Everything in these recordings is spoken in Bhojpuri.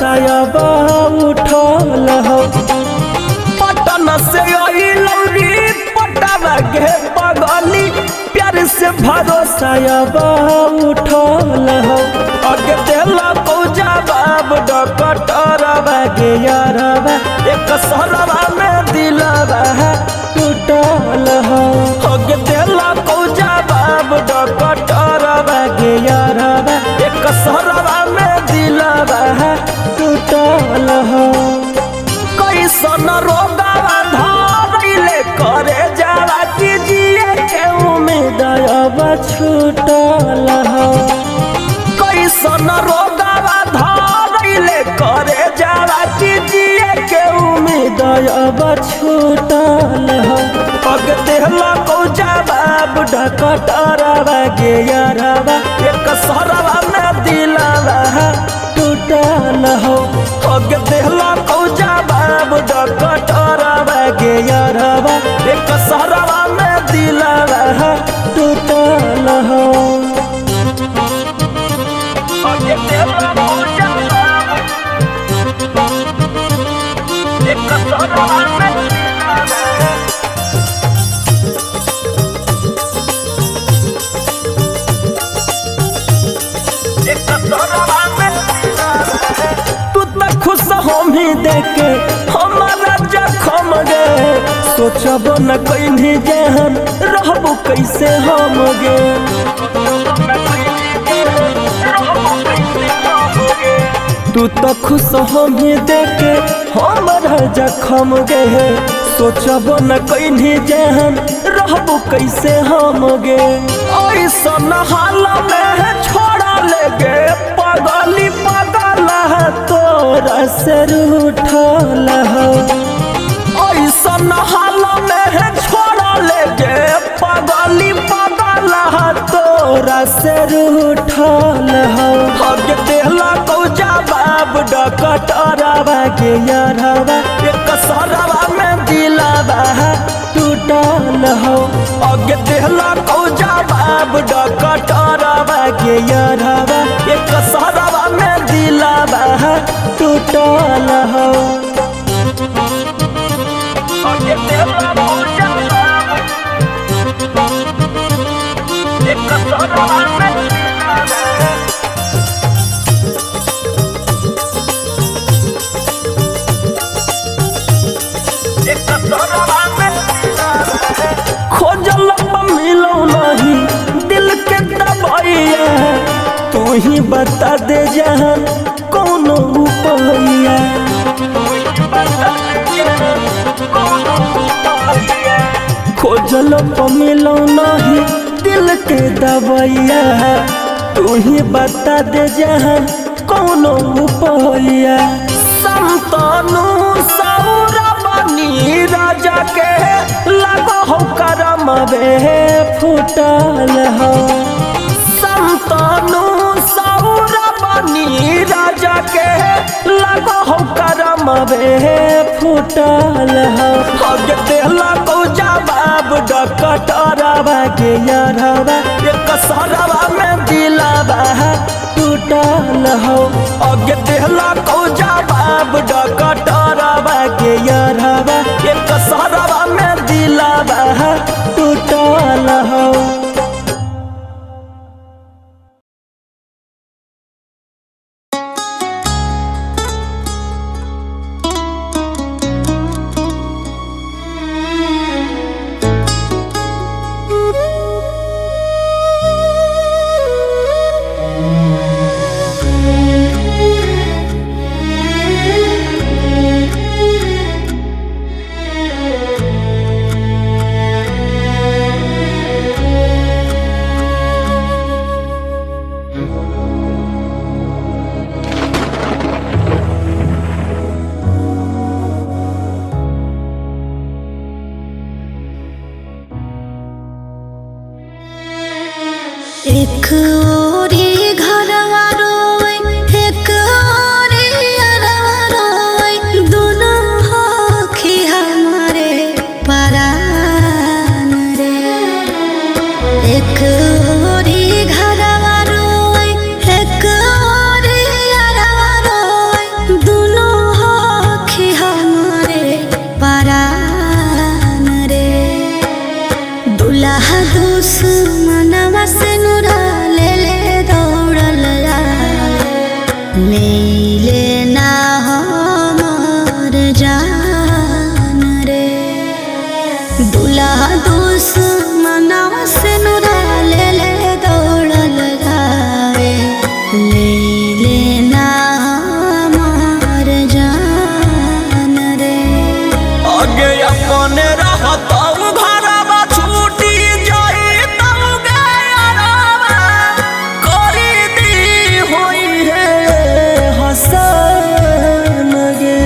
भरोसा उठल हो। पटना से लौरी पटावा गे पगली प्यार से भरोसा उठल हो। अगे दिला को जवाब डकटरवा गे यारवा एक सरवा में दिलवा टूटल हो। अगे दिला को जवाब डकटरवा गे यारवा एक सरवा में दिलवा टूटल हो। कैसन रोगवा धरैले करे जावा कीजिए के उम्मीद अब छूटल हो। कैसन रोगवा धरैले करे जावा कीजिए के उम्मीद अब छूटल हो। पग देहला को जवाब डकटरवा गे यारवा एक सरवा में दिलवा टूटल हो। पग देहला को जवाब डकटरवा गे यारवा एक सरवा में दिलवा टूटल हो। पग देहला को जवाब एक सरवा में खुश हमी देखे हमारा जखम गे सोचब न कहीं जहन रहबो कैसे हम गे। तू तो खुश हमी देखे हमारा जखम गे सोचब न कहीं जहन रहबो कैसे हम गे। ऐसन हाल में छोड़ा ले गे पगली पगला तोरा से रूठल हो। ऐसन हाल में छोड़ा ले गे पगली पगला तोरा से रूठल हो। अगे देहला को जवाब डकटरवा गे यारवा एक सरवा में दिलवा टूटल हो। अगे देहला को जवाब डकटरवा गे यारवा एक सरवा में दिलवा टूटल हो। अगे देहला को जवाब एक सरवा में खोजल मिलो नहीं दिल के दबाइया तू ही बता दे जहन कौन उपाया। खोजल मिलो नहीं दिल के दबाइया तू ही बता दे जहन कौन उपाया। संतानु सौरवनी राजा के लगो हो करम बे फूटल हो। संतानु सौरवनी राजा के लगो हो करम बे फूटल हो। अगे देहला को जवाब डकटरवा गे यारवा एक सरवा में दिलवा टूटल हो। अगे देहला को जवाब डकटरवा गे यारवा एक सरवा में दिलवा टूटल हो। लगे अपने रहतऊ घरवा छूटी जाई तऊ गया करी दी होई है हसन गे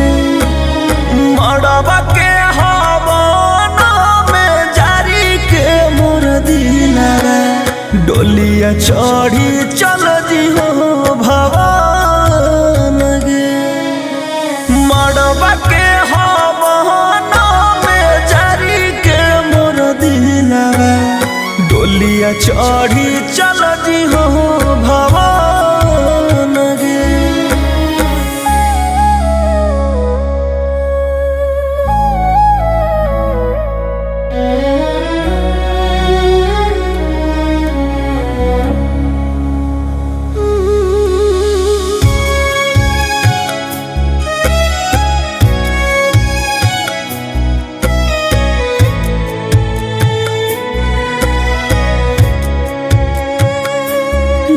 मड़वा के हवन में जारी के मोर दिलवा डोलिया चढ़ी चल जी हो भवन गे मड़वा के हवन में जारी के मोर दिलवा डोलिया चढ़ी चल जी हो भवन गे।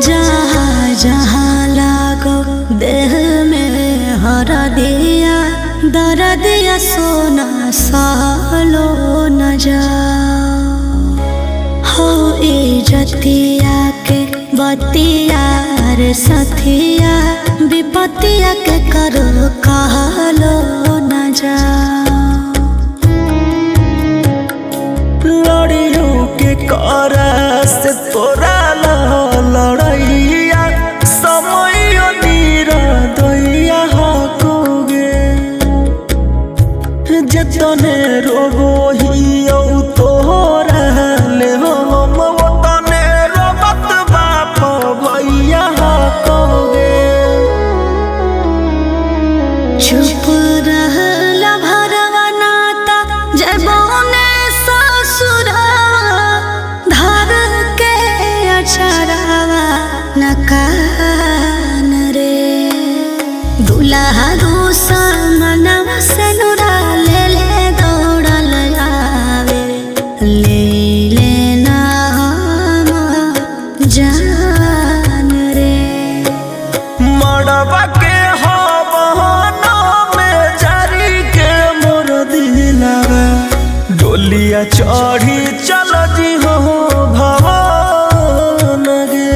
जहाँ जहाँ लागो देह में हरा दिया दर दिया सोना सालो न जाओ हो इज्जतिया के बतिया रे सथिया विपतिया के करो कहलो न जाओ लड़ियों के करस तोरा लड़ैया समय दैया हकोगे जतने रोबो हियो तोरा ले हम ओतने रोबत बाप भैया हकोगे चुप रहला भरवा नाता जबोने ससुरा धर के अचरावा नकान रे दुल्हा दुश्मनवा से नुरा ले ले दौड़ल आवे ले लेना हम जान रे मड़वा के हवन में जारी के मोर दिलवा डोलिया चढ़ी चल जी हो भवन गे।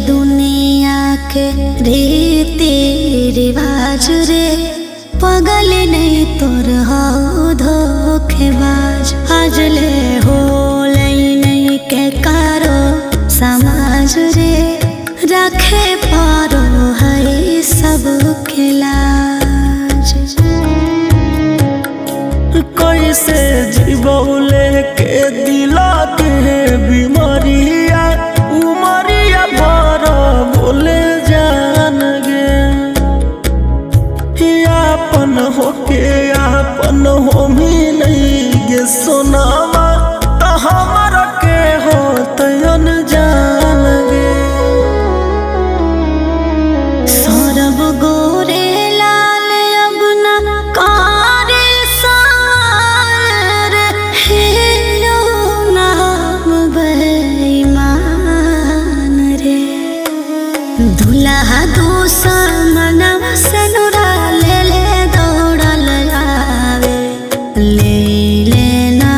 दुनिया के रीति रिवाज रे पगल नहीं तोर हो धोखेबाज आज ले हो नहीं के कारो समाज रे रखे पारो है सब खिलाज कैसे जीवले के दिला के बीमारिया उमरिया भर बोले जान गे आपन होके आपन हो नहीं गे सोनामा तो हमारा के हो तयन जान गे सौरभ गोरे लाल अब न कारे सार हेलो नाम बेईमान रे दुल्हा दुश्मनवा से नुरा ले ले दौड़ल आवे ले लेना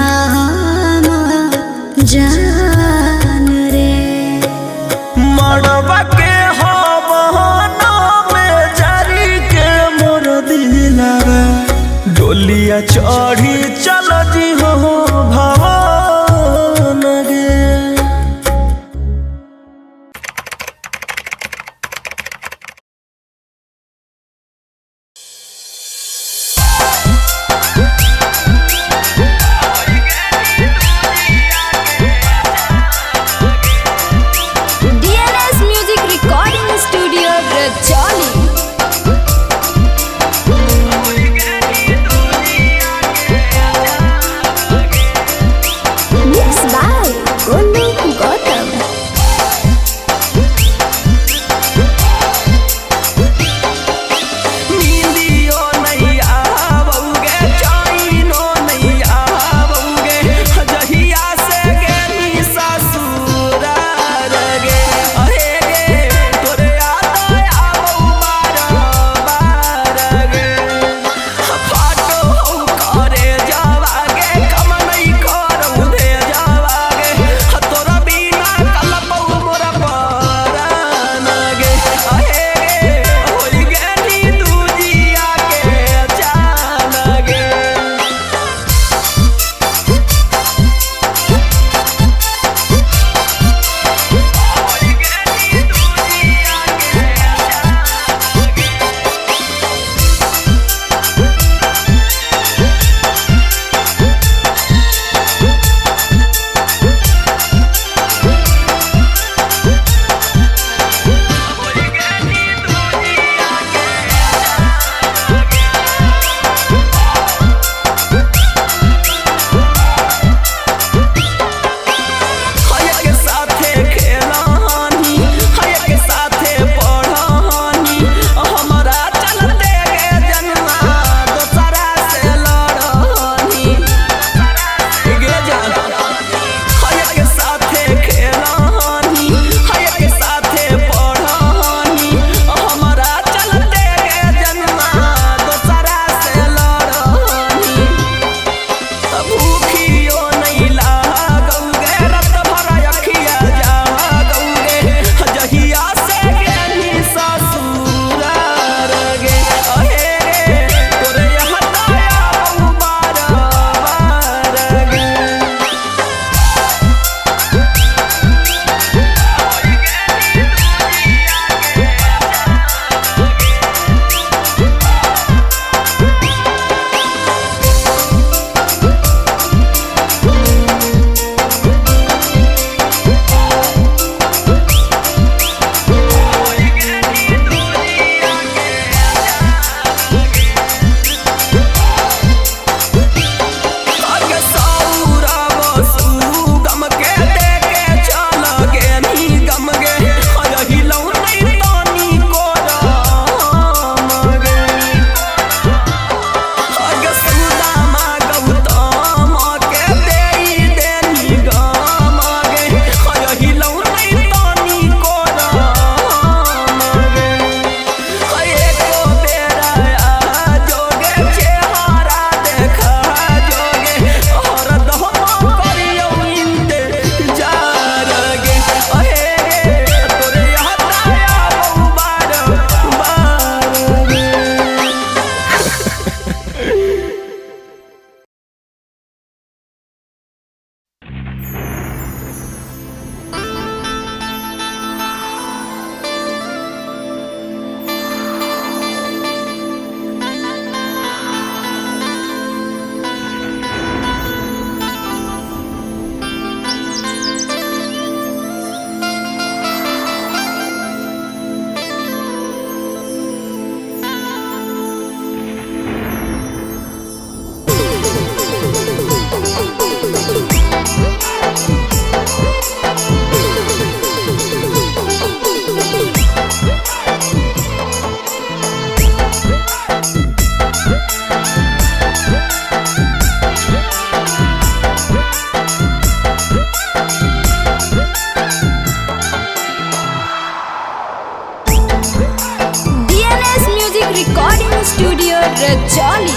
अरे चली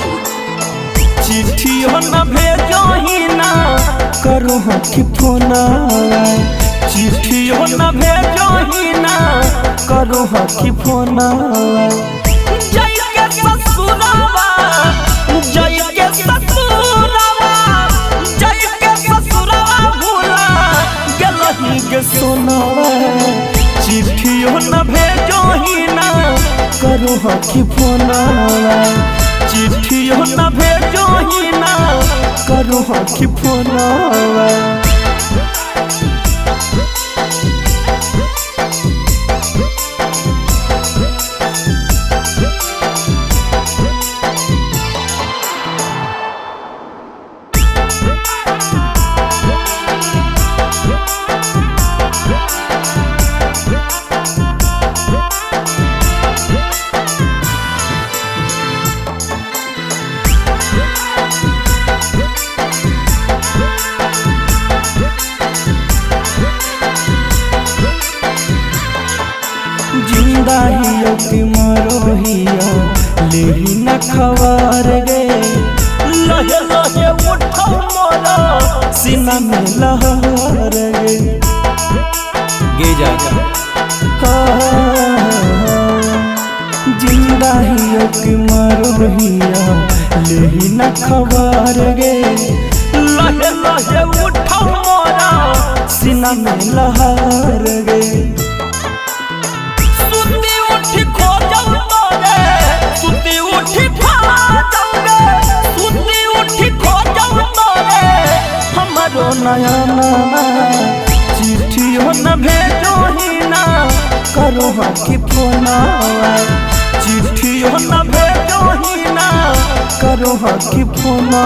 चिट्ठियों न भेजो ही ना करो कि फोना चिट्ठियों न भेजो ही ना करो कि फोना जय के ससुरावा जय के ससुरावा जय के ससुरावा भूला गलही के सोनावा चिट्ठियों न भेजो ही ना करो कि फोना चिट्ठियों न भेजो ही ना करो कि फोना जिंदा हियो कि मरो हियो लेही न खबर गे लहे लहे उठो मोरा सीना में लहर गे जागा जिंदा हियो कि मरो हियो लेही न खबर गे लहे लहे उठो मोरा सीना में लहर गे नया नाना चिट्ठियों न भेजो ही ना करो कि फोना चिट्ठियों न भेजो ही ना करो कि फोना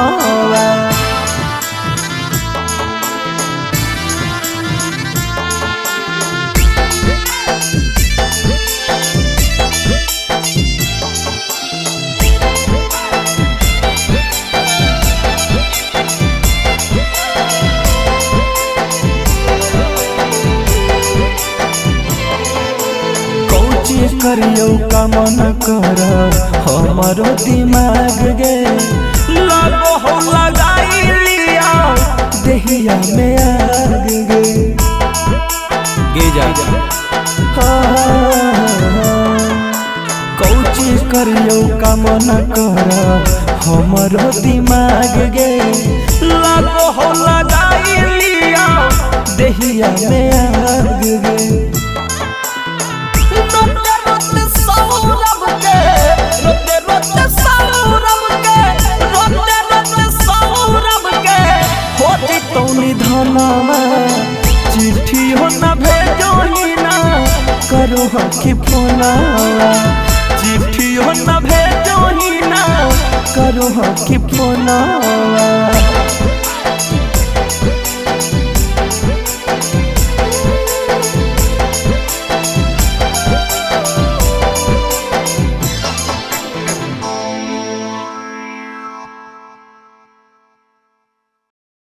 करियो का मन कर हमारो दिमाग गे लगो हो लगाई लिया देहिया में आग गे जा कौची करियो का मन कर हमारो दिमाग गे लगो हो लगाई लिया देहिया में आग गे चिट्ठियों न भेजो ही ना करो कि फोना चिट्ठियों न भेजो ही ना करो कि फोना